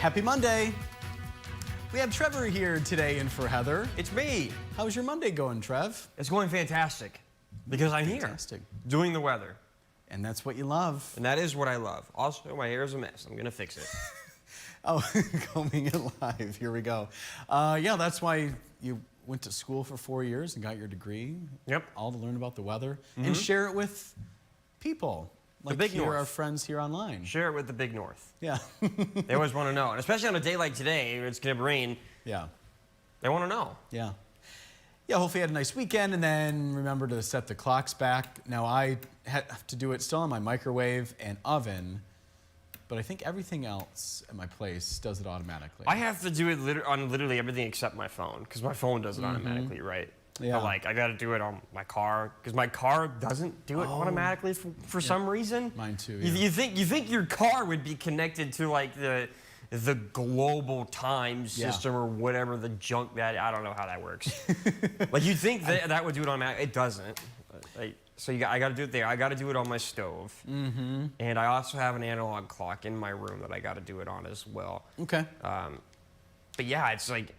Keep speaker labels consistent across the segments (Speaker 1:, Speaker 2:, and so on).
Speaker 1: Happy Monday. We have Trevor here today in for Heather.
Speaker 2: It's me.
Speaker 1: How's your Monday going, Trev?
Speaker 2: It's going fantastic because I'm here doing the weather.
Speaker 1: And that's what you love.
Speaker 2: And that is what I love. Also, my hair is a mess. I'm going to fix it.
Speaker 1: Oh, combing it live. Here we go. Yeah, that's why you went to school for 4 years and got your degree.
Speaker 2: Yep.
Speaker 1: All to learn about the weather and share it with people. Like
Speaker 2: the big north.
Speaker 1: Our friends here online.
Speaker 2: Share it with the big north.
Speaker 1: Yeah.
Speaker 2: They always want to know. And especially on a day like today, it's going to rain.
Speaker 1: Yeah.
Speaker 2: They want to know.
Speaker 1: Yeah. Yeah, hopefully you had a nice weekend, and then remember to set the clocks back. Now, I have to do it still on my microwave and oven, but I think everything else at my place does it automatically.
Speaker 2: I have to do it on literally everything except my phone, because my phone does it automatically, right?
Speaker 1: Yeah.
Speaker 2: But like, I got to do it on my car, because my car doesn't do it automatically for some reason.
Speaker 1: Mine too,
Speaker 2: You think your car would be connected to like the global time system or whatever the junk that, I don't know how that works. Like you'd think that would do it automatically. It doesn't. So I got to do it there. I got to do it on my stove. And I also have an analog clock in my room that I got to do it on as well.
Speaker 1: Okay.
Speaker 2: But yeah, it's like,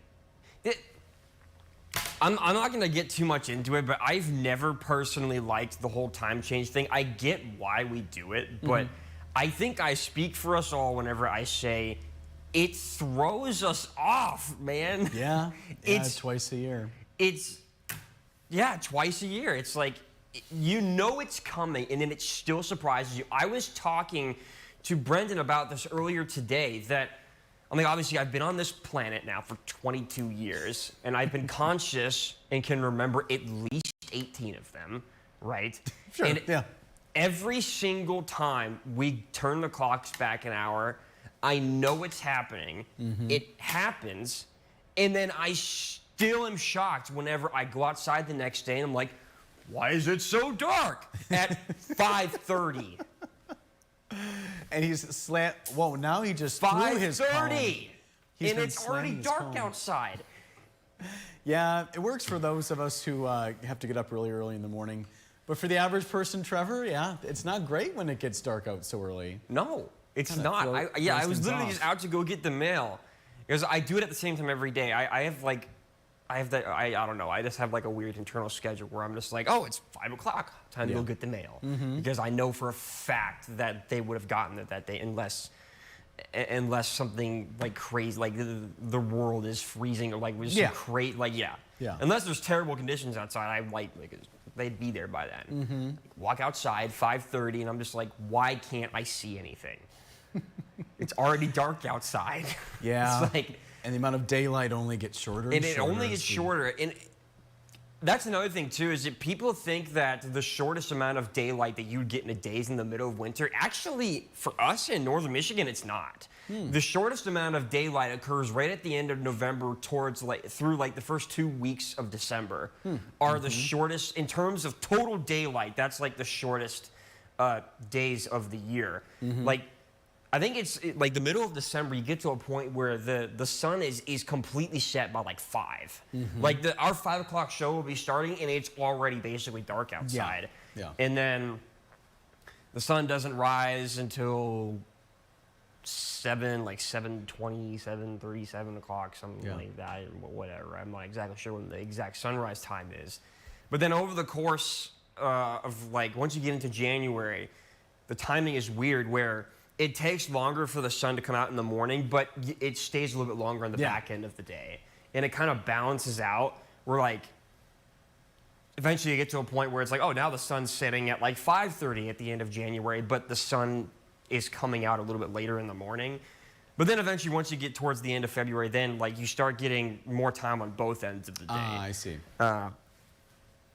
Speaker 2: I'm not going to get too much into it, but I've never personally liked the whole time change thing. I get why we do it, but I think I speak for us all whenever I say it throws us off, man.
Speaker 1: Yeah,
Speaker 2: It's
Speaker 1: twice a year.
Speaker 2: Yeah, twice a year. It's like, you know it's coming, and then it still surprises you. I was talking to Brendan about this earlier today, that, I mean, obviously, I've been on this planet now for 22 years, and I've been conscious and can remember at least 18 of them, right?
Speaker 1: Sure,
Speaker 2: and
Speaker 1: yeah.
Speaker 2: Every single time we turn the clocks back an hour, I know it's happening. It happens, and then I still am shocked whenever I go outside the next day and I'm like, why is it so dark at 5:30?
Speaker 1: And he's whoa, now he just threw his phone.
Speaker 2: 5:30! And it's already dark outside.
Speaker 1: Yeah, it works for those of us who have to get up really early in the morning. But for the average person, Trevor, yeah, it's not great when it gets dark out so early.
Speaker 2: No, it's not. I was literally just out to go get the mail. Because I do it at the same time every day. I don't know, I just have like a weird internal schedule where I'm just like, oh, it's 5 o'clock, time to go get the mail. Because I know for a fact that they would have gotten it that day unless something like crazy, like the world is freezing or like some crazy, like, unless there's terrible conditions outside, they'd be there by then. Walk outside, 5:30, and I'm just like, why can't I see anything? It's already dark outside.
Speaker 1: Yeah.
Speaker 2: It's like,
Speaker 1: and the amount of daylight only gets shorter and
Speaker 2: it only gets shorter. And that's another thing, too, is that people think that the shortest amount of daylight that you'd get in a day is in the middle of winter. Actually, for us in northern Michigan, it's not. The shortest amount of daylight occurs right at the end of November through the first 2 weeks of December are the shortest in terms of total daylight. That's like the shortest days of the year. Like, I think it's like the middle of December, you get to a point where the sun is completely set by like 5. Like our 5 o'clock show will be starting and it's already basically dark outside.
Speaker 1: Yeah.
Speaker 2: And then the sun doesn't rise until 7:20, 7:30, 7 o'clock, something like that, whatever. I'm not exactly sure when the exact sunrise time is. But then over the course of like, once you get into January, the timing is weird where it takes longer for the sun to come out in the morning, but it stays a little bit longer on the back end of the day. And it kind of balances out. We're like, eventually you get to a point where it's like, oh, now the sun's setting at like 5:30 at the end of January, but the sun is coming out a little bit later in the morning. But then eventually, once you get towards the end of February, then like you start getting more time on both ends of the day.
Speaker 1: Ah, I see.
Speaker 2: But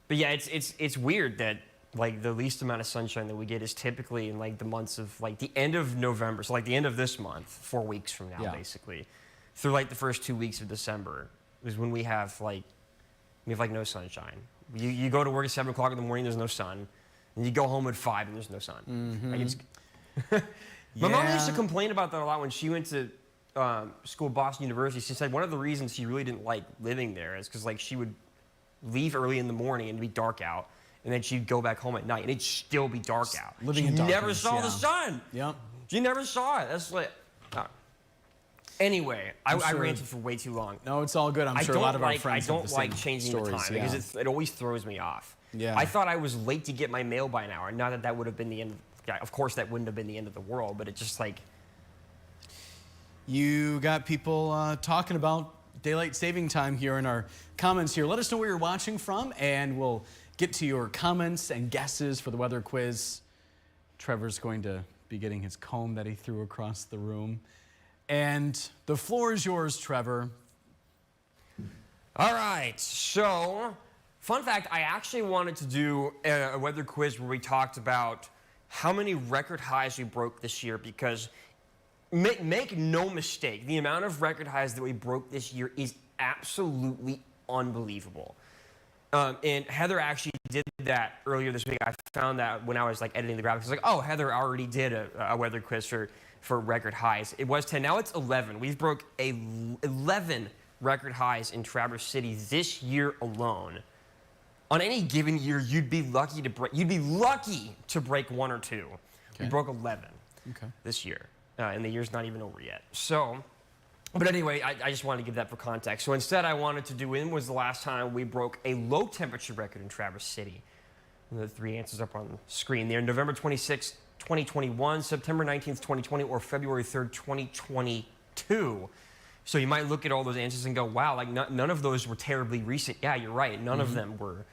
Speaker 2: yeah, it's weird that like the least amount of sunshine that we get is typically in like the months of like the end of November, so like the end of this month, 4 weeks from now, basically, through like the first 2 weeks of December is when we have like no sunshine. You go to work at 7 o'clock in the morning, there's no sun, and you go home at 5 and there's no sun. Like my mom used to complain about that a lot when she went to school at Boston University. She said one of the reasons she really didn't like living there is because like she would leave early in the morning and it'd be dark out. And then she'd go back home at night, and it'd still be dark out.
Speaker 1: Living
Speaker 2: she
Speaker 1: in darkness,
Speaker 2: never saw the sun.
Speaker 1: Yep.
Speaker 2: She never saw it. That's like, Anyway, I
Speaker 1: sure-
Speaker 2: ranted for way too long.
Speaker 1: No, it's all good. I'm sure a lot of our friends
Speaker 2: I don't
Speaker 1: have the
Speaker 2: like
Speaker 1: same
Speaker 2: changing
Speaker 1: stories,
Speaker 2: the time
Speaker 1: yeah.
Speaker 2: because it always throws me off.
Speaker 1: Yeah.
Speaker 2: I thought I was late to get my mail by an hour. Not that would have been the end. Of course, that wouldn't have been the end of the world, but it's just like.
Speaker 1: You got people talking about daylight saving time here in our comments here. Let us know where you're watching from, and we'll get to your comments and guesses for the weather quiz. Trevor's going to be getting his comb that he threw across the room. And the floor is yours, Trevor.
Speaker 2: All right, so fun fact, I actually wanted to do a weather quiz where we talked about how many record highs we broke this year because make no mistake, the amount of record highs that we broke this year is absolutely unbelievable. And Heather actually did that earlier this week. I found that when I was like editing the graphics. I was like, oh, Heather already did a weather quiz for record highs. It was 10. Now it's 11. We've broke 11 record highs in Traverse City this year alone. On any given year, you'd be lucky to break one or two.
Speaker 1: Okay.
Speaker 2: We broke 11 this year, and the year's not even over yet. So. But anyway, I just wanted to give that for context. So instead, I wanted to do when was the last time we broke a low temperature record in Traverse City. And the three answers up on the screen there. November 26th, 2021, September 19th, 2020, or February 3rd, 2022. So you might look at all those answers and go, wow, like none of those were terribly recent. Yeah, you're right. None of them were.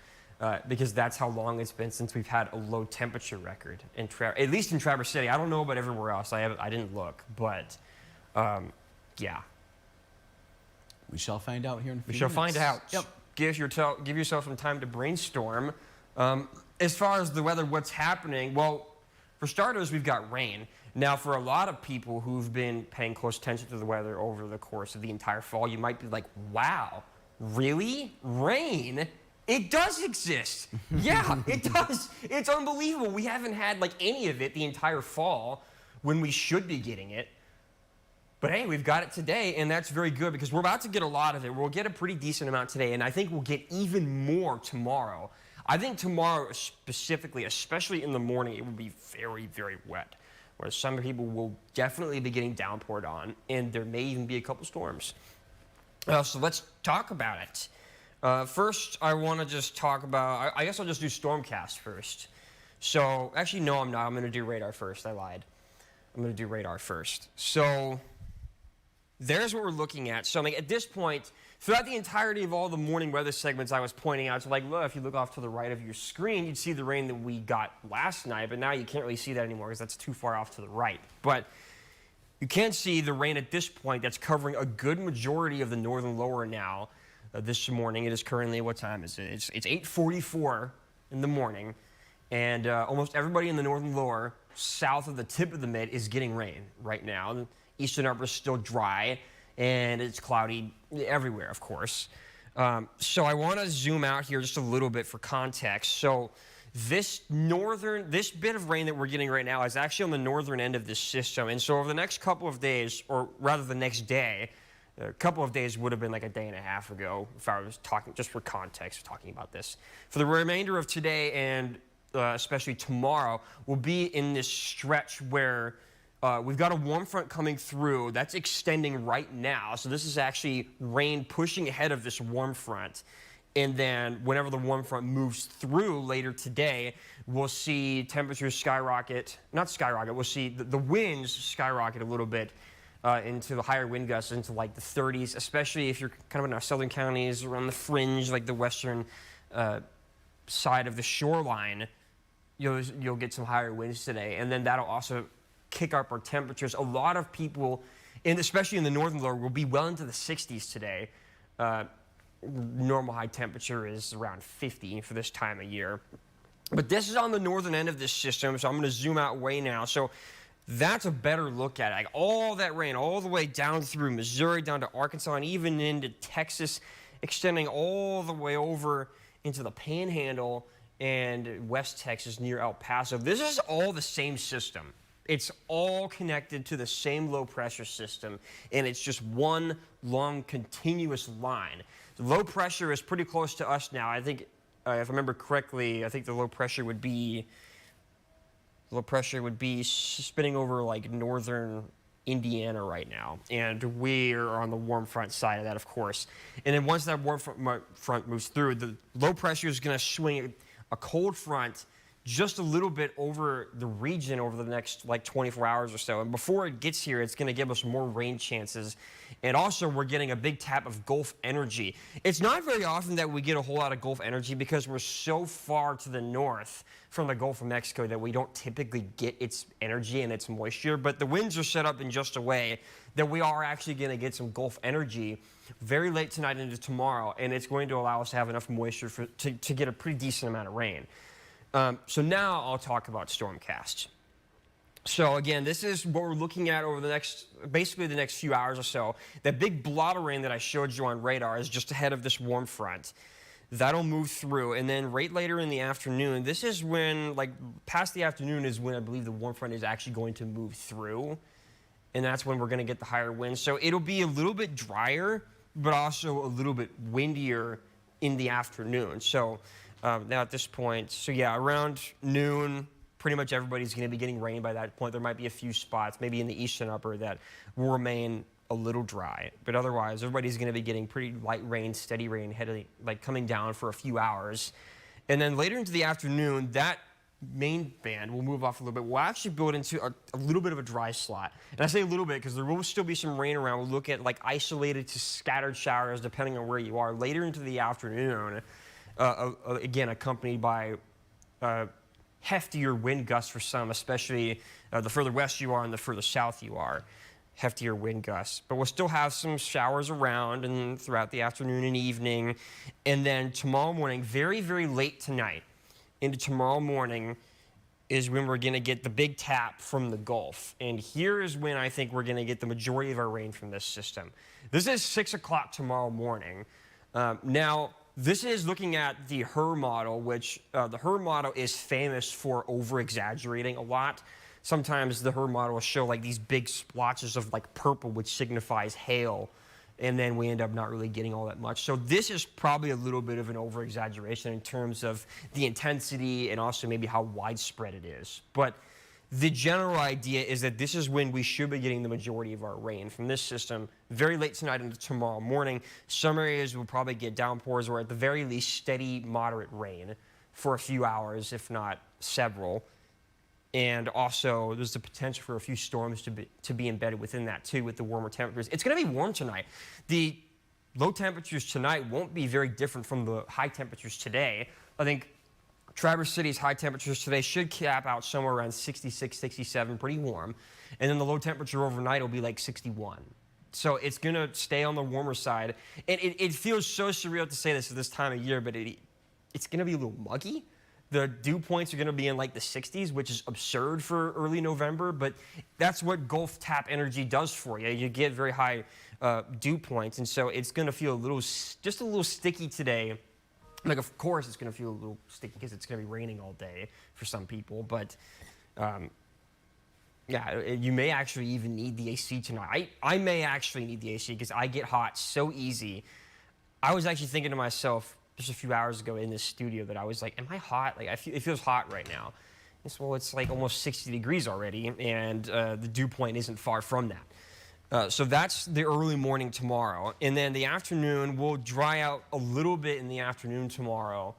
Speaker 2: Because that's how long it's been since we've had a low temperature record, at least in Traverse City. I don't know about everywhere else. I didn't look. But yeah.
Speaker 1: We shall find out here in a few
Speaker 2: We shall
Speaker 1: minutes.
Speaker 2: find out.
Speaker 1: Yep.
Speaker 2: Give yourself some time to brainstorm. As far as the weather, what's happening? Well, for starters, we've got rain. Now, for a lot of people who've been paying close attention to the weather over the course of the entire fall, you might be like, wow, really? Rain? It does exist. Yeah, it does. It's unbelievable. We haven't had like any of it the entire fall when we should be getting it. But hey, we've got it today, and that's very good because we're about to get a lot of it. We'll get a pretty decent amount today, and I think we'll get even more tomorrow. I think tomorrow specifically, especially in the morning, it will be very, very wet, where some people will definitely be getting downpoured on, and there may even be a couple storms. So let's talk about it. First, I want to just talk about, I guess I'll just do Stormcast first. So, actually, no, I'm not. I'm going to do radar first. I lied. I'm going to do radar first. So there's what we're looking at. So at this point, throughout the entirety of all the morning weather segments I was pointing out, so like, look, if you look off to the right of your screen, you'd see the rain that we got last night, but now you can't really see that anymore because that's too far off to the right. But you can see the rain at this point that's covering a good majority of the northern lower now. This morning, it is currently, what time is it? It's 8:44 in the morning, and almost everybody in the northern lower, south of the tip of the mid, is getting rain right now. The eastern upper is still dry, and it's cloudy everywhere, of course. So I want to zoom out here just a little bit for context. So this bit of rain that we're getting right now is actually on the northern end of this system, and so over the next couple of days, or rather the next day, a couple of days would have been like a day and a half ago if I was talking, just for context, talking about this. For the remainder of today and especially tomorrow, we'll be in this stretch where we've got a warm front coming through that's extending right now. So this is actually rain pushing ahead of this warm front. And then whenever the warm front moves through later today, we'll see temperatures skyrocket, not skyrocket, we'll see the winds skyrocket a little bit. Into the higher wind gusts into like the 30s, especially if you're kind of in our southern counties, around the fringe, like the western side of the shoreline, you'll get some higher winds today. And then that'll also kick up our temperatures. A lot of people, and especially in the northern lower, will be well into the 60s today. Normal high temperature is around 50 for this time of year. But this is on the northern end of this system, so I'm going to zoom out way now. So that's a better look at it. Like all that rain, all the way down through Missouri, down to Arkansas, and even into Texas, extending all the way over into the Panhandle and West Texas near El Paso. This is all the same system. It's all connected to the same low pressure system, and it's just one long continuous line. The low pressure is pretty close to us now. I think, if I remember correctly, I think the low pressure would be spinning over like northern Indiana right now, and we're on the warm front side of that, of course. And then once that warm front moves through, the low pressure is going to swing a cold front just a little bit over the region over the next like 24 hours or so. And before it gets here, it's going to give us more rain chances. And also, we're getting a big tap of Gulf energy. It's not very often that we get a whole lot of Gulf energy because we're so far to the north from the Gulf of Mexico that we don't typically get its energy and its moisture. But the winds are set up in just a way that we are actually going to get some Gulf energy very late tonight into tomorrow. And it's going to allow us to have enough moisture to get a pretty decent amount of rain. So now I'll talk about Stormcast. So again, this is what we're looking at over basically the next few hours or so. That big blob of rain that I showed you on radar is just ahead of this warm front. That'll move through, and then right later in the afternoon, this is when, like past the afternoon is when I believe the warm front is actually going to move through, and that's when we're going to get the higher winds. So it'll be a little bit drier, but also a little bit windier in the afternoon. So now at this point, so yeah, around noon, pretty much everybody's going to be getting rain by that point. There might be a few spots, maybe in the eastern upper, that will remain a little dry. But otherwise, everybody's going to be getting pretty light rain, steady rain, heading, like coming down for a few hours. And then later into the afternoon, that main band will move off a little bit. We'll actually build into a little bit of a dry slot. And I say a little bit because there will still be some rain around. We'll look at like isolated to scattered showers depending on where you are. Later into the afternoon, again, accompanied by heftier wind gusts for some, especially the further west you are and the further south you are, heftier wind gusts. But we'll still have some showers around and throughout the afternoon and evening. And then tomorrow morning, very, very late tonight, into tomorrow morning is when we're going to get the big tap from the Gulf. And here is when I think we're going to get the majority of our rain from this system. This is 6 o'clock tomorrow morning. Now, this is looking at the HRRR model, which the HRRR model is famous for over-exaggerating a lot. Sometimes the HRRR model will show like these big splotches of like purple, which signifies hail, and then we end up not really getting all that much. So this is probably a little bit of an over-exaggeration in terms of the intensity and also maybe how widespread it is. But the general idea is that this is when we should be getting the majority of our rain from this system very late tonight into tomorrow morning. Some areas will probably get downpours or at the very least steady, moderate rain for a few hours, if not several. And also, there's the potential for a few storms to be embedded within that, too, with the warmer temperatures. It's going to be warm tonight. The low temperatures tonight won't be very different from the high temperatures today. I think Traverse City's high temperatures today should cap out somewhere around 66, 67, pretty warm. And then the low temperature overnight will be like 61. So it's going to stay on the warmer side. And it feels so surreal to say this at this time of year, but it's going to be a little muggy. The dew points are going to be in like the 60s, which is absurd for early November, but that's what Gulf tap energy does for you. You get very high dew points, and so it's going to feel just a little sticky today. Like, of course, it's going to feel a little sticky because it's going to be raining all day for some people, but yeah, you may actually even need the AC tonight. I may actually need the AC because I get hot so easy. I was actually thinking to myself, just a few hours ago in this studio, that I was like, am I hot? Like, it feels hot right now. Well, it's like almost 60 degrees already, and the dew point isn't far from that. So that's the early morning tomorrow. And then the afternoon, will dry out a little bit in the afternoon tomorrow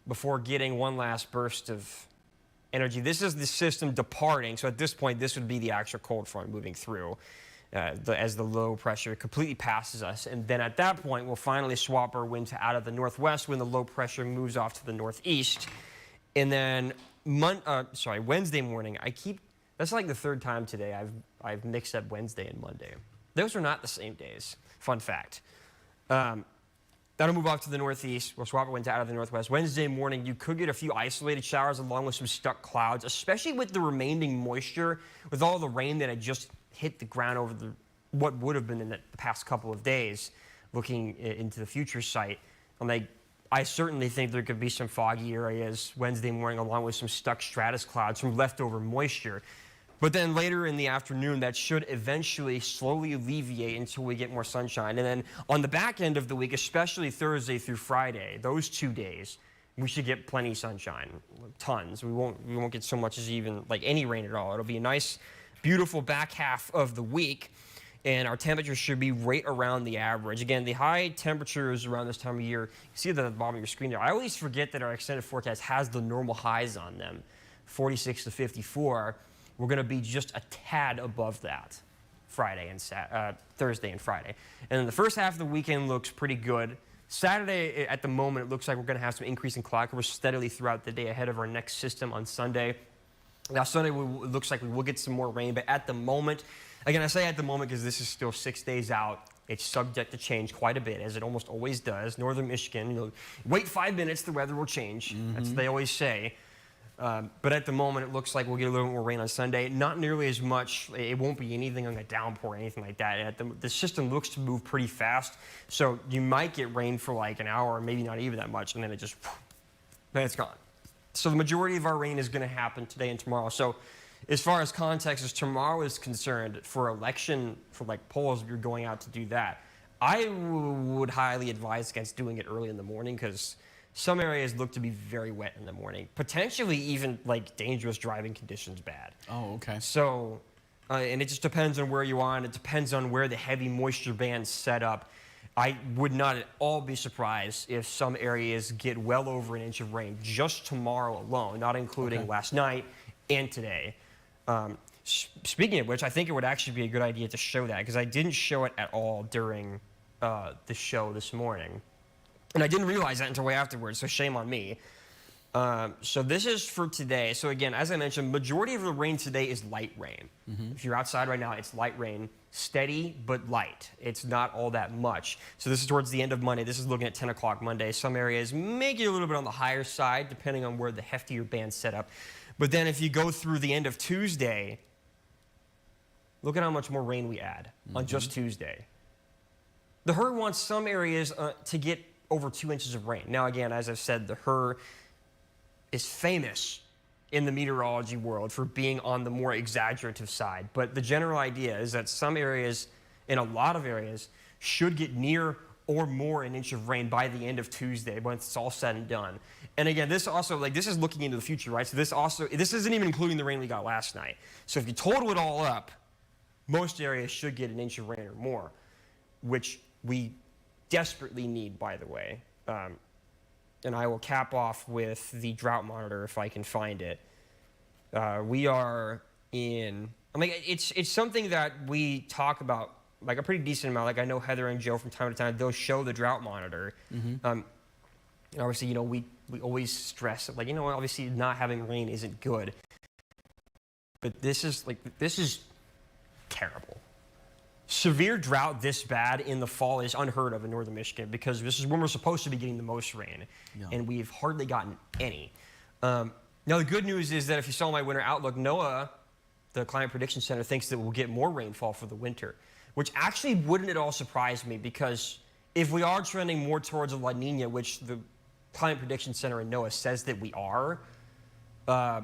Speaker 2: before getting one last burst of energy. This is the system departing. So at this point, this would be the actual cold front moving through. As the low pressure completely passes us. And then at that point, we'll finally swap our wind to out of the northwest when the low pressure moves off to the northeast. And then Wednesday morning, that's like the third time today I've mixed up Wednesday and Monday. Those are not the same days. Fun fact. That'll move off to the northeast. We'll swap our wind to out of the northwest. Wednesday morning, you could get a few isolated showers along with some stuck clouds, especially with the remaining moisture, with all the rain that had just hit the ground over what would have been in the past couple of days. Looking into the future site, I certainly think there could be some foggy areas Wednesday morning along with some stuck stratus clouds from leftover moisture. But then later in the afternoon, that should eventually slowly alleviate until we get more sunshine. And then on the back end of the week, especially Thursday through Friday, those 2 days, we should get plenty of sunshine, tons. We won't get so much as even like any rain at all. It'll be a nice beautiful back half of the week, and our temperatures should be right around the average. Again, the high temperatures around this time of year, you see that at the bottom of your screen there. I always forget that our extended forecast has the normal highs on them, 46 to 54. We're going to be just a tad above that Thursday and Friday. And then the first half of the weekend looks pretty good. Saturday, at the moment, it looks like we're going to have some increase in cloud cover steadily throughout the day ahead of our next system on Sunday. Now, Sunday, it looks like we will get some more rain, but at the moment, again, I say at the moment because this is still 6 days out. It's subject to change quite a bit, as it almost always does. Northern Michigan, wait 5 minutes, the weather will change. That's what they always say. But at the moment, it looks like we'll get a little more rain on Sunday. Not nearly as much. It won't be anything like a downpour or anything like that. The system looks to move pretty fast, so you might get rain for like an hour, or maybe not even that much, and then then it's gone. So the majority of our rain is going to happen today and tomorrow. So as far as context as tomorrow is concerned, for election, for like polls, if you're going out to do that, I would highly advise against doing it early in the morning because some areas look to be very wet in the morning. Potentially even like dangerous driving conditions bad.
Speaker 1: Oh, okay.
Speaker 2: So, and it just depends on where you are, and it depends on where the heavy moisture band's set up. I would not at all be surprised if some areas get well over an inch of rain just tomorrow alone, not including last night and today. Speaking of which, I think it would actually be a good idea to show that because I didn't show it at all during the show this morning. And I didn't realize that until way afterwards, so shame on me. So this is for today. So again, as I mentioned, majority of the rain today is light rain. If you're outside right now, it's light rain, steady but light. It's not all that much. So this is towards the end of Monday. This is looking at 10 o'clock Monday. Some areas may get a little bit on the higher side, depending on where the heftier band's set up. But then if you go through the end of Tuesday, look at how much more rain we add on just Tuesday. The HRRR wants some areas to get over 2 inches of rain. Now, again, as I've said, the HRRR is famous in the meteorology world for being on the more exaggerative side. But the general idea is that some areas, in a lot of areas, should get near or more an inch of rain by the end of Tuesday when it's all said and done. And again, this also, this is looking into the future, right? So this isn't even including the rain we got last night. So if you total it all up, most areas should get an inch of rain or more, which we desperately need, by the way. And I will cap off with the drought monitor if I can find it. We are in, it's something that we talk about like a pretty decent amount. Like I know Heather and Joe from time to time, they'll show the drought monitor. And obviously, we always stress that, obviously not having rain isn't good. But this is terrible. Severe drought this bad in the fall is unheard of in northern Michigan because this is when we're supposed to be getting the most rain, and we've hardly gotten any. Now, the good news is that if you saw my winter outlook, NOAA, the Climate Prediction Center, thinks that we'll get more rainfall for the winter, which actually wouldn't at all surprise me because if we are trending more towards a La Nina, which the Climate Prediction Center and NOAA says that we are, La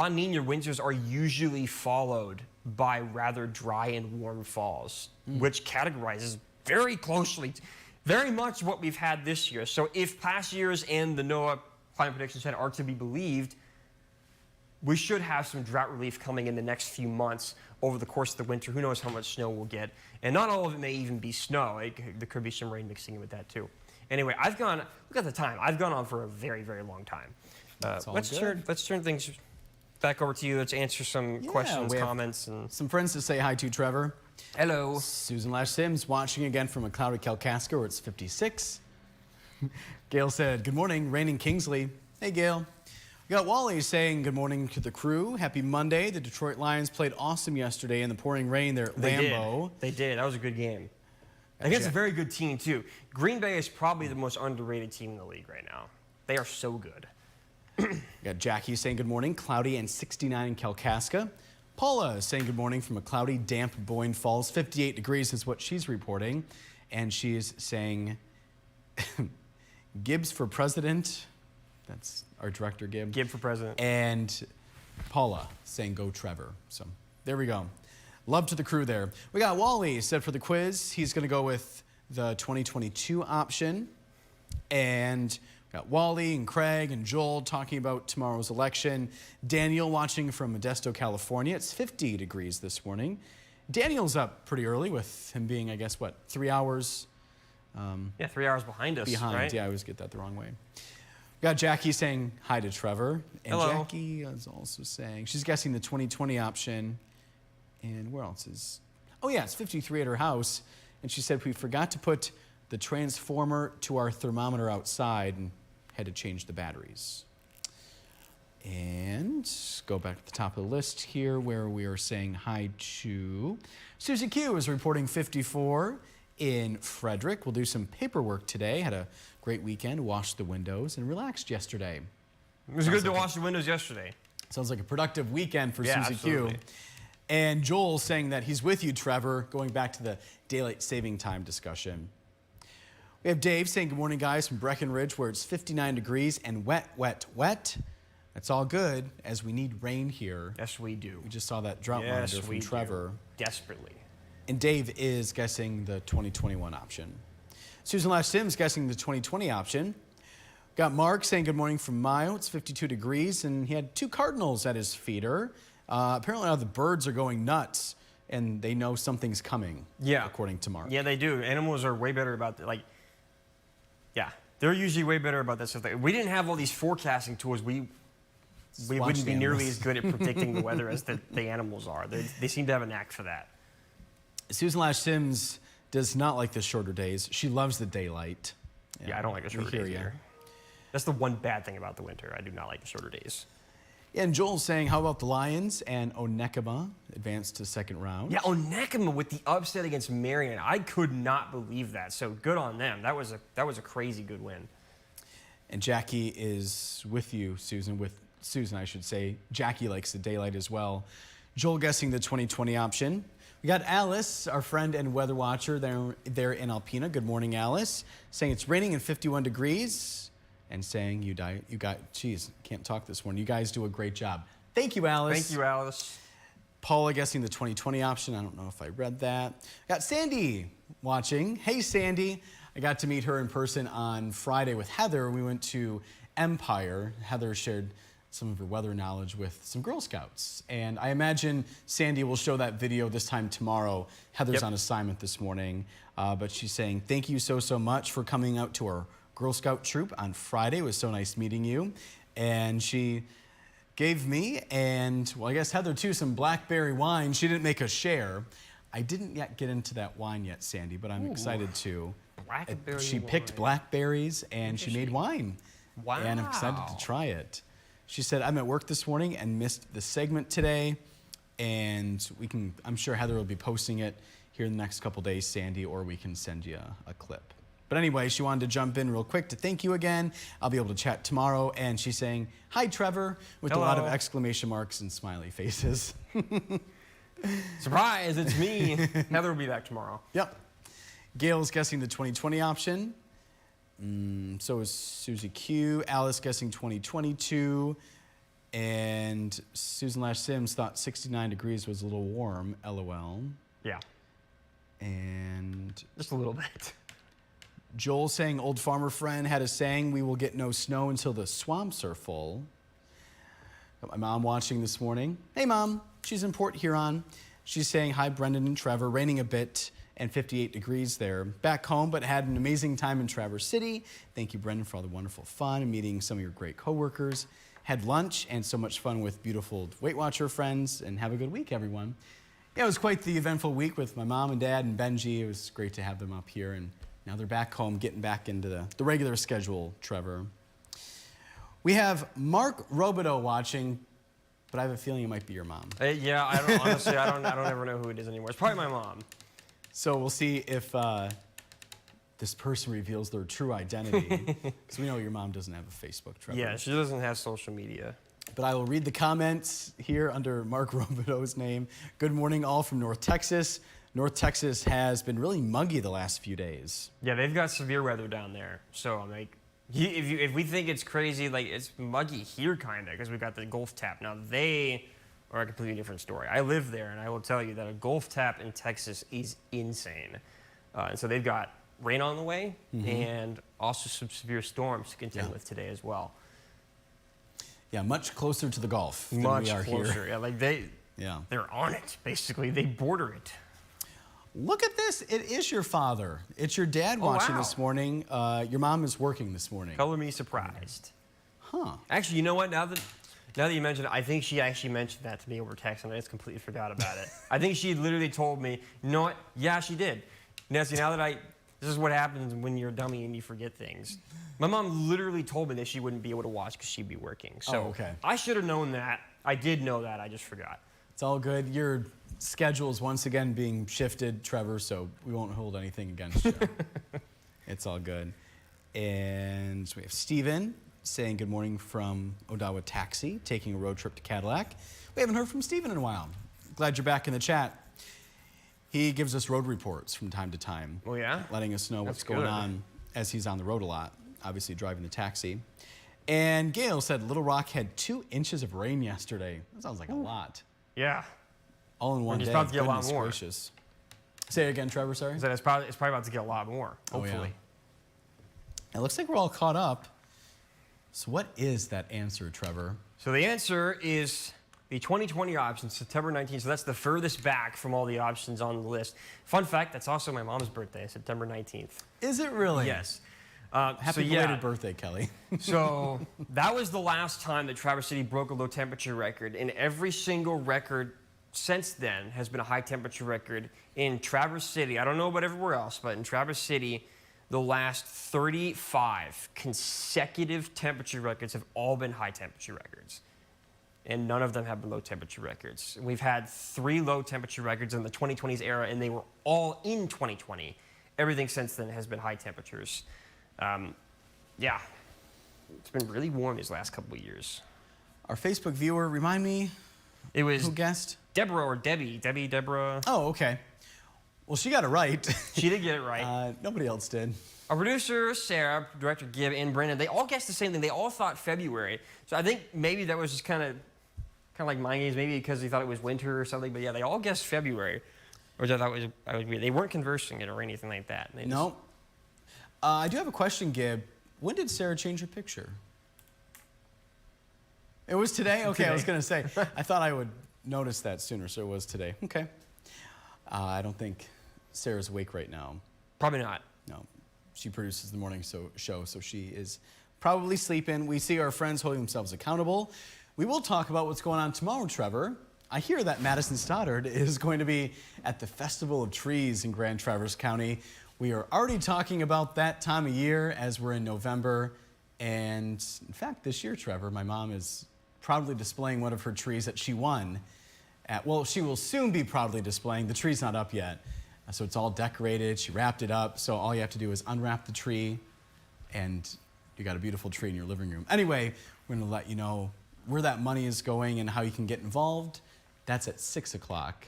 Speaker 2: Nina winters are usually followed by rather dry and warm falls, which categorizes very closely, very much what we've had this year. So if past years and the NOAA Climate Prediction Center are to be believed, we should have some drought relief coming in the next few months over the course of the winter. Who knows how much snow we'll get. And not all of it may even be snow. There could be some rain mixing in with that too. Anyway, look at the time. I've gone on for a very, very long time. Let's turn things back over to you. Let's answer some questions, comments, and
Speaker 1: some friends to say hi to, Trevor.
Speaker 2: Hello.
Speaker 1: Susan Lash Sims watching again from a cloudy Kalkaska where it's 56. Gail said, good morning, raining Kingsley. Hey, Gail. We got Wally saying good morning to the crew. Happy Monday. The Detroit Lions played awesome yesterday in the pouring rain there at Lambeau.
Speaker 2: They did. That was a good game. Against a very good team, too. Green Bay is probably the most underrated team in the league right now. They are so good.
Speaker 1: We got Jackie saying good morning, cloudy and 69 in Kalkaska. Paula saying good morning from a cloudy, damp Boyne Falls. 58 degrees is what she's reporting. And she's saying Gibbs for president. That's our director, Gibb.
Speaker 2: Gibb for president.
Speaker 1: And Paula saying go Trevor. So there we go. Love to the crew there. We got Wally said for the quiz, he's going to go with the 2022 option. And Got Wally and Craig and Joel talking about tomorrow's election. Daniel watching from Modesto, California. It's 50 degrees this morning. Daniel's up pretty early with him being, I guess, what, 3 hours?
Speaker 2: 3 hours behind us, right?
Speaker 1: Yeah, I always get that the wrong way. We got Jackie saying hi to Trevor. And
Speaker 2: hello.
Speaker 1: Jackie is also saying, she's guessing the 2020 option. And where else is, oh yeah, it's 53 at her house. And she said, we forgot to put the transformer to our thermometer outside and had to change the batteries. And go back to the top of the list here where we are saying hi to Susie Q is reporting 54 in Frederick. We'll do some paperwork today. Had a great weekend, washed the windows, and relaxed yesterday.
Speaker 2: It was good to wash the windows yesterday.
Speaker 1: Sounds like a productive weekend for
Speaker 2: Yeah,
Speaker 1: Susie
Speaker 2: absolutely.
Speaker 1: Q. And Joel saying that he's with you, Trevor, going back to the daylight saving time discussion. We have Dave saying, good morning, guys, from Breckenridge, where it's 59 degrees and wet, wet, wet. That's all good, as we need rain here.
Speaker 2: Yes, we do.
Speaker 1: We just saw that drought monitor from Trevor.
Speaker 2: Desperately.
Speaker 1: And Dave is guessing the 2021 option. Susan Lash Sims guessing the 2020 option. Got Mark saying good morning from Mayo. It's 52 degrees, and he had 2 cardinals at his feeder. Apparently now the birds are going nuts, and they know something's coming, according to Mark.
Speaker 2: Yeah, they do. Animals are way better about that. Like, yeah, they're usually way better about that stuff. If we didn't have all these forecasting tools, we wouldn't be nearly as good at predicting the weather as the animals are. They seem to have a knack for that.
Speaker 1: Susan Lash Sims does not like the shorter days. She loves the daylight.
Speaker 2: Yeah, I don't like the shorter days either. That's the one bad thing about the winter. I do not like the shorter days.
Speaker 1: And Joel's saying, how about the Lions and Onekama advanced to second round?
Speaker 2: Yeah, Onekama with the upset against Marion. I could not believe that. So good on them. That was a crazy good win.
Speaker 1: And Jackie is with you, Susan. With Susan, I should say. Jackie likes the daylight as well. Joel guessing the 2020 option. We got Alice, our friend and weather watcher there in Alpena. Good morning, Alice. Saying it's raining and 51 degrees. And saying geez, can't talk this morning. You guys do a great job. Thank you, Alice.
Speaker 2: Thank you, Alice.
Speaker 1: Paula guessing the 2020 option. I don't know if I read that. Got Sandy watching. Hey, Sandy. I got to meet her in person on Friday with Heather. We went to Empire. Heather shared some of her weather knowledge with some Girl Scouts. And I imagine Sandy will show that video this time tomorrow. Heather's on assignment this morning. But she's saying, thank you so much for coming out to our Girl Scout troop on Friday. It was so nice meeting you. And she gave me, and well, I guess Heather too, some blackberry wine. She didn't make a share. I didn't yet get into that wine yet, Sandy, but I'm excited to.
Speaker 2: Blackberry
Speaker 1: She picked
Speaker 2: wine.
Speaker 1: blackberries and she made wine.
Speaker 2: Wow.
Speaker 1: And I'm excited to try it. She said, I'm at work this morning and missed the segment today. And I'm sure Heather will be posting it here in the next couple days, Sandy, or we can send you a clip. But anyway, she wanted to jump in real quick to thank you again. I'll be able to chat tomorrow. And she's saying, hi, Trevor, with a lot of exclamation marks and smiley faces.
Speaker 2: Surprise, it's me. Heather will be back tomorrow.
Speaker 1: Yep. Gail's guessing the 2020 option. So is Susie Q. Alice guessing 2022. And Susan Lash Sims thought 69 degrees was a little warm, LOL.
Speaker 2: Yeah.
Speaker 1: And
Speaker 2: Just a little bit.
Speaker 1: Joel saying, old farmer friend had a saying, we will get no snow until the swamps are full. Got my mom watching this morning. Hey, Mom. She's in Port Huron. She's saying, hi, Brendan and Trevor. Raining a bit and 58 degrees there. Back home, but had an amazing time in Traverse City. Thank you, Brendan, for all the wonderful fun and meeting some of your great coworkers. Had lunch and so much fun with beautiful Weight Watcher friends. And have a good week, everyone. Yeah, it was quite the eventful week with my mom and dad and Benji. It was great to have them up here. And now they're back home, getting back into the regular schedule, Trevor. We have Mark Roubadeaux watching, but I have a feeling it might be your mom.
Speaker 2: Yeah, honestly, I don't ever know who it is anymore. It's probably my mom.
Speaker 1: So we'll see if this person reveals their true identity. Because we know your mom doesn't have a Facebook, Trevor.
Speaker 2: Yeah, she doesn't have social media.
Speaker 1: But I will read the comments here under Mark Roubadeaux's name. Good morning, all from North Texas. North Texas has been really muggy the last few days.
Speaker 2: Yeah, they've got severe weather down there. So, like, if we think it's crazy, like, it's muggy here, kind of, because we've got the Gulf Tap. Now, they are a completely different story. I live there, and I will tell you that a Gulf Tap in Texas is insane. And so they've got rain on the way, and also some severe storms to contend with today as well.
Speaker 1: Yeah, much closer to the Gulf than
Speaker 2: Much
Speaker 1: we are
Speaker 2: closer.
Speaker 1: here.
Speaker 2: Yeah, like they're on it, basically. They border it.
Speaker 1: Look at this. It is your father. It's your dad watching this morning. Your mom is working this morning.
Speaker 2: Color me surprised.
Speaker 1: Huh.
Speaker 2: Actually, you know what? Now that you mentioned it, I think she actually mentioned that to me over text, and I just completely forgot about it. I think she literally told me, you know what? Yeah, she did. Nancy, this is what happens when you're a dummy and you forget things. My mom literally told me that she wouldn't be able to watch because she'd be working. So
Speaker 1: okay.
Speaker 2: I should have known that. I did know that. I just forgot.
Speaker 1: It's all good. Your schedule is once again being shifted, Trevor, so we won't hold anything against you. It's all good. And so we have Steven saying good morning from Odawa Taxi, taking a road trip to Cadillac. We haven't heard from Steven in a while. Glad you're back in the chat. He gives us road reports from time to time.
Speaker 2: Oh, yeah?
Speaker 1: Letting us know what's
Speaker 2: That's
Speaker 1: going
Speaker 2: good.
Speaker 1: on as he's on the road a lot, obviously driving the taxi. And Gail said Little Rock had 2 inches of rain yesterday. That sounds like a lot.
Speaker 2: Yeah.
Speaker 1: All in one day.
Speaker 2: It's about to get a lot
Speaker 1: Goodness
Speaker 2: more.
Speaker 1: gracious. Say it again, Trevor, sorry?
Speaker 2: It's probably about to get a lot more, hopefully.
Speaker 1: Oh, yeah. It looks like we're all caught up. So what is that answer, Trevor?
Speaker 2: So the answer is the 2020 option, September 19th. So that's the furthest back from all the options on the list. Fun fact, that's also my mom's birthday, September 19th.
Speaker 1: Is it really?
Speaker 2: Yes.
Speaker 1: Happy belated birthday, Kelly.
Speaker 2: So that was the last time that Traverse City broke a low temperature record, and every single record since then has been a high temperature record in Traverse City. I don't know about everywhere else, but in Traverse City, the last 35 consecutive temperature records have all been high temperature records, and none of them have been low temperature records. We've had 3 low temperature records in the 2020s era, and they were all in 2020. Everything since then has been high temperatures. Yeah, it's been really warm these last couple of years.
Speaker 1: Our Facebook viewer, remind me,
Speaker 2: It was
Speaker 1: who guessed?
Speaker 2: Deborah or Debbie. Deborah.
Speaker 1: Oh, okay. Well, she got it right.
Speaker 2: She did get it right.
Speaker 1: Nobody else did.
Speaker 2: Our producer, Sarah, director, Gib, and Brandon, they all guessed the same thing. They all thought February. So I think maybe that was just kind of like mind games, maybe because they thought it was winter or something. But yeah, they all guessed February, which I thought was weird. They weren't conversing it or anything like that.
Speaker 1: No. I do have a question, Gib. When did Sarah change her picture? It was today? Okay, I was going to say. I thought I would notice that sooner, so it was today. Okay. I don't think Sarah's awake right now.
Speaker 2: Probably not.
Speaker 1: No. She produces the morning show, so she is probably sleeping. We see our friends holding themselves accountable. We will talk about what's going on tomorrow, Trevor. I hear that Madison Stoddard is going to be at the Festival of Trees in Grand Traverse County. We are already talking about that time of year as we're in November. And in fact, this year, Trevor, my mom is proudly displaying one of her trees that she won at, well, she will soon be proudly displaying. The tree's not up yet. So it's all decorated. She wrapped it up. So all you have to do is unwrap the tree and you got a beautiful tree in your living room. Anyway, we're going to let you know where that money is going and how you can get involved. That's at 6 o'clock.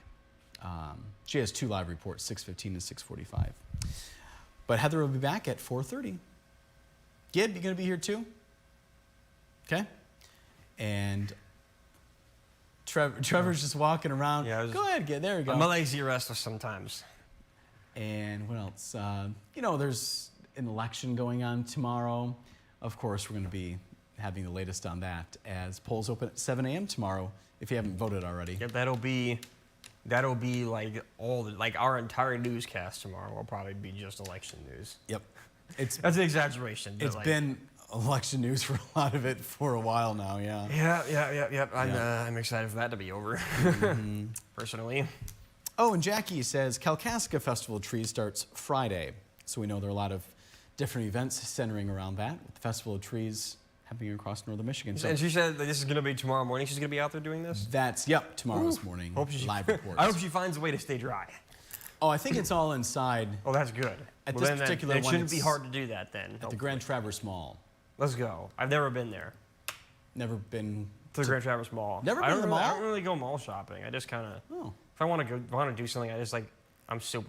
Speaker 1: She has 2 live reports, 6:15 and 6:45. But Heather will be back at 4:30. Gib, you going to be here too? Okay. And Trevor's just walking around.
Speaker 2: Yeah,
Speaker 1: Go ahead, Gib. There you go.
Speaker 2: My legs get restless sometimes.
Speaker 1: And what else? There's an election going on tomorrow. Of course, we're going to be having the latest on that as polls open at 7 a.m. tomorrow, if you haven't voted already.
Speaker 2: Yeah, that'll be like our entire newscast tomorrow will probably be just election news.
Speaker 1: Yep.
Speaker 2: That's an exaggeration.
Speaker 1: It's been election news for a lot of it for a while now, yeah.
Speaker 2: Yeah. I'm excited for that to be over, personally.
Speaker 1: Oh, and Jackie says Kalkaska Festival of Trees starts Friday. So we know there are a lot of different events centering around that, with the Festival of Trees happening across northern Michigan. So
Speaker 2: And she said that this is going to be tomorrow morning. She's going to be out there doing this?
Speaker 1: Tomorrow's morning, live reports.
Speaker 2: I hope she finds a way to stay dry.
Speaker 1: Oh, I think it's all inside.
Speaker 2: Oh, that's good.
Speaker 1: At this particular
Speaker 2: it
Speaker 1: one,
Speaker 2: shouldn't be
Speaker 1: it's
Speaker 2: hard to do that then.
Speaker 1: At the Grand Traverse Mall.
Speaker 2: Let's go. I've never been there.
Speaker 1: Never been
Speaker 2: To the Grand Traverse Mall.
Speaker 1: Never been to the mall?
Speaker 2: I don't really go mall shopping. I just kind of, if I want to do something, I just I'm so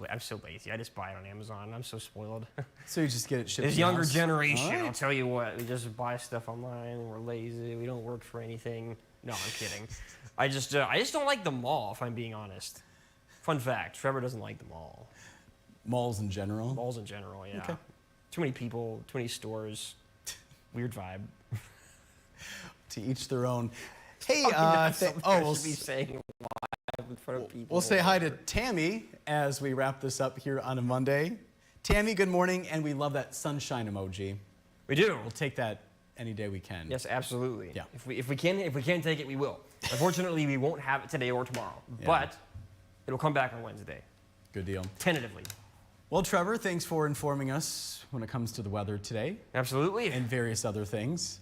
Speaker 2: lazy. I just buy it on Amazon. I'm so spoiled.
Speaker 1: So you just get it shipped.
Speaker 2: This
Speaker 1: to the
Speaker 2: younger
Speaker 1: house?
Speaker 2: generation,
Speaker 1: All right.
Speaker 2: I'll tell you what, we just buy stuff online. We're lazy. We don't work for anything. No, I'm kidding. I just don't like the mall, if I'm being honest. Fun fact: Trevor doesn't like the mall.
Speaker 1: Malls in general.
Speaker 2: Malls in general, yeah.
Speaker 1: Okay.
Speaker 2: Too many people, too many stores. Weird vibe.
Speaker 1: To each their own. Hey,
Speaker 2: we'll be saying live in front of people.
Speaker 1: We'll say hi to Tammy as we wrap this up here on a Monday. Tammy, good morning, and we love that sunshine emoji.
Speaker 2: We do.
Speaker 1: We'll take that any day we can.
Speaker 2: Yes, absolutely.
Speaker 1: Yeah.
Speaker 2: If we can take it, we will. Unfortunately, we won't have it today or tomorrow, but it'll come back on Wednesday.
Speaker 1: Good deal.
Speaker 2: Tentatively.
Speaker 1: Well, Trevor, thanks for informing us when it comes to the weather today.
Speaker 2: Absolutely.
Speaker 1: And various other things.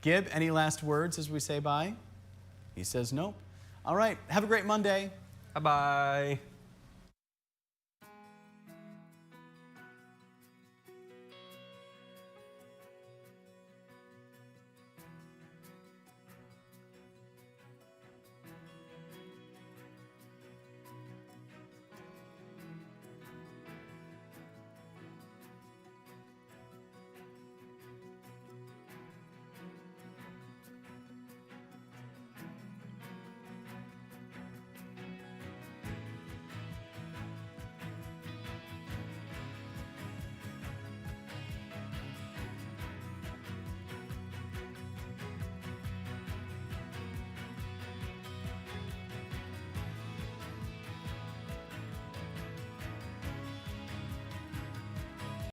Speaker 1: Gib, any last words as we say bye? He says nope. All right. Have a great Monday.
Speaker 2: Bye-bye.